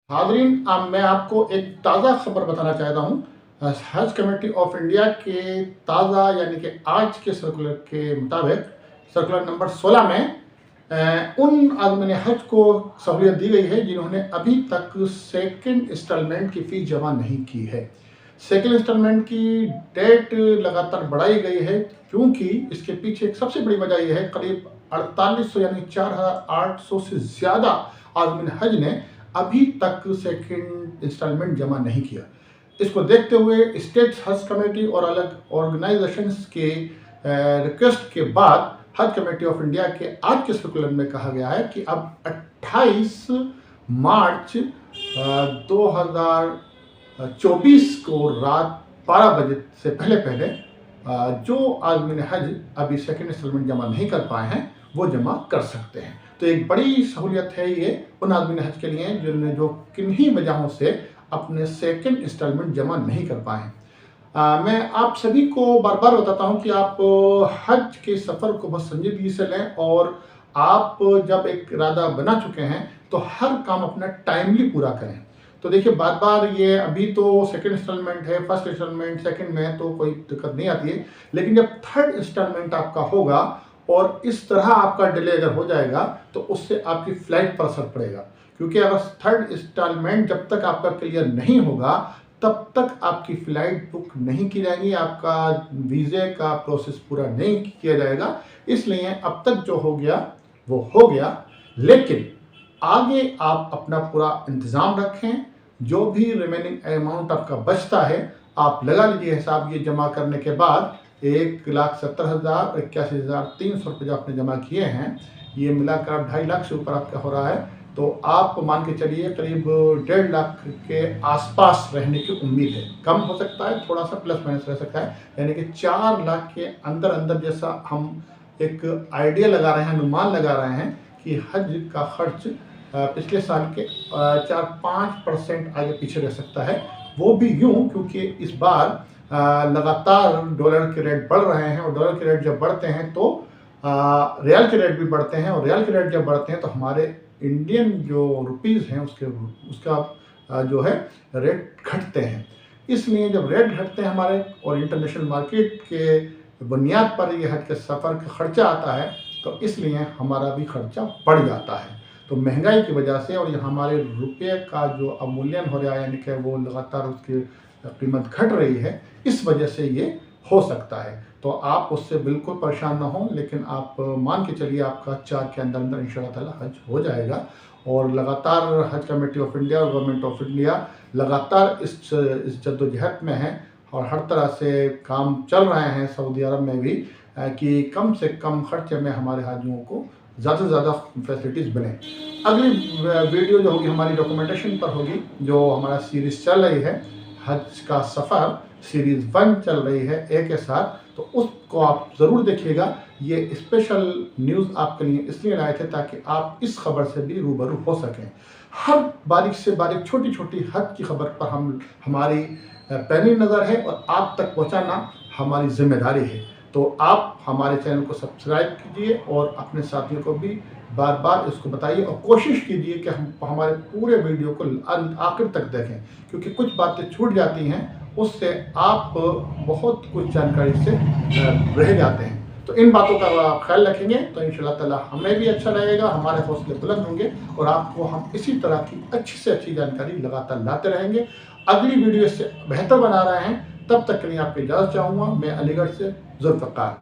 हाज़रीन, अब मैं आपको एक ताज़ा खबर बताना चाहता हूँ। हज कमेटी ऑफ इंडिया के ताज़ा यानी कि आज के सर्कुलर के मुताबिक सर्कुलर नंबर 16 में उन आदमीन हज को सहूलियत दी गई है जिन्होंने अभी तक सेकंड इंस्टॉलमेंट की फ़ीस जमा नहीं की है। सेकंड इंस्टॉलमेंट की डेट लगातार बढ़ाई गई है क्योंकि इसके पीछे एक सबसे बड़ी वजह यह है, करीब 4800 यानी 4800 से ज़्यादा आदमीन हज ने अभी तक सेकंड इंस्टॉलमेंट जमा नहीं किया। इसको देखते हुए स्टेट हज कमेटी और अलग ऑर्गेनाइजेशंस के रिक्वेस्ट के बाद हज कमेटी ऑफ इंडिया के आज के सर्कुलर में कहा गया है कि अब 28 मार्च 2024 को रात 12 बजे से पहले जो आदमी हज अभी सेकंड इंस्टॉलमेंट जमा नहीं कर पाए हैं वो जमा कर सकते हैं। तो एक बड़ी सहूलियत है ये उन आदमी हज के लिए जिन्होंने जो किन्हीं वजहों से अपने सेकंड इंस्टॉलमेंट जमा नहीं कर पाए हैं। मैं आप सभी को बार बार बताता हूं कि आप हज के सफ़र को बहुत संजीदगी से लें और आप जब एक इरादा बना चुके हैं तो हर काम अपना टाइमली पूरा करें। तो देखिए, बार बार ये अभी तो सेकंड इंस्टॉलमेंट है, फर्स्ट इंस्टॉलमेंट सेकंड में तो कोई दिक्कत नहीं आती है, लेकिन जब थर्ड इंस्टॉलमेंट आपका होगा और इस तरह आपका डिले अगर हो जाएगा तो उससे आपकी फ़्लाइट पर असर पड़ेगा। क्योंकि अगर थर्ड इंस्टॉलमेंट जब तक आपका क्लियर नहीं होगा तब तक आपकी फ़्लाइट बुक नहीं की जाएगी, आपका वीज़े का प्रोसेस पूरा नहीं किया जाएगा। इसलिए अब तक जो हो गया वो हो गया, लेकिन आगे आप अपना पूरा इंतज़ाम रखें। जो भी रिमेनिंग अमाउंट आपका बचता है आप लगा लीजिए हिसाब, ये जमा करने के बाद 1,70,81,300 रुपये जो आपने जमा किए हैं, ये मिलाकर आप 2.5 लाख से ऊपर आपका हो रहा है। तो आप मान के चलिए करीब 1.5 लाख के आसपास रहने की उम्मीद है। कम हो सकता है, थोड़ा सा प्लस माइनस रह सकता है, यानी कि 4 लाख के अंदर अंदर जैसा हम एक आइडिया लगा रहे हैं, अनुमान लगा रहे हैं कि हज का खर्च पिछले साल के 4-5% आगे पीछे रह सकता है। वो भी यूँ क्योंकि इस बार लगातार डॉलर के रेट बढ़ रहे हैं और डॉलर के रेट जब बढ़ते हैं तो रियाल के रेट भी बढ़ते हैं और रियाल के रेट जब बढ़ते हैं तो हमारे इंडियन जो रुपीज़ हैं उसका जो है रेट घटते हैं। इसलिए जब रेट घटते हैं हमारे और इंटरनेशनल मार्केट के बुनियाद पर ये हज के सफ़र का खर्चा आता है तो इसलिए हमारा भी खर्चा बढ़ जाता है। तो महंगाई की वजह से और ये हमारे रुपये का जो अवमूल्यन हो रहा है, यानी कि वो लगातार उसकी कीमत घट रही है, इस वजह से ये हो सकता है। तो आप उससे बिल्कुल परेशान ना हों, लेकिन आप मान के चलिए आपका 4 के अंदर अंदर इंशाअल्लाह ताला हज हो जाएगा। और लगातार हज कमेटी ऑफ इंडिया और गवर्नमेंट ऑफ इंडिया लगातार इस जद्दोजहद में है और हर तरह से काम चल रहे हैं सऊदी अरब में भी कि कम से कम खर्चे में हमारे हाजियों को ज़्यादा से ज़्यादा फैसिलिटीज़ बने। अगली वीडियो जो होगी हमारी डॉक्यूमेंटेशन पर होगी, जो हमारा सीरीज़ चल रही है हज का सफ़र सीरीज़ 1 चल रही है ए के साथ, तो उसको आप ज़रूर देखिएगा। ये स्पेशल न्यूज़ आपके लिए इसलिए लाए थे ताकि आप इस खबर से भी रूबरू हो सकें। हर बारीक से बारीक छोटी छोटी हज की खबर पर हमारी पैनी नज़र है और आप तक पहुँचाना हमारी जिम्मेदारी है। तो आप हमारे चैनल को सब्सक्राइब कीजिए और अपने साथियों को भी बार बार इसको बताइए और कोशिश कीजिए कि हम हमारे पूरे वीडियो को आखिर तक देखें, क्योंकि कुछ बातें छूट जाती हैं, उससे आप बहुत कुछ जानकारी से रह जाते हैं। तो इन बातों का आप ख्याल रखेंगे तो इंशाअल्लाह ताला हमें भी अच्छा लगेगा, हमारे हौसले बुलंद होंगे और आपको हम इसी तरह की अच्छी से अच्छी जानकारी लगातार लाते रहेंगे। अगली वीडियो इससे बेहतर बना रहे हैं, तब तक के लिए आपकी इजाज़त चाहूँगा। मैं अलीगढ़ से जुल्फ़िकार।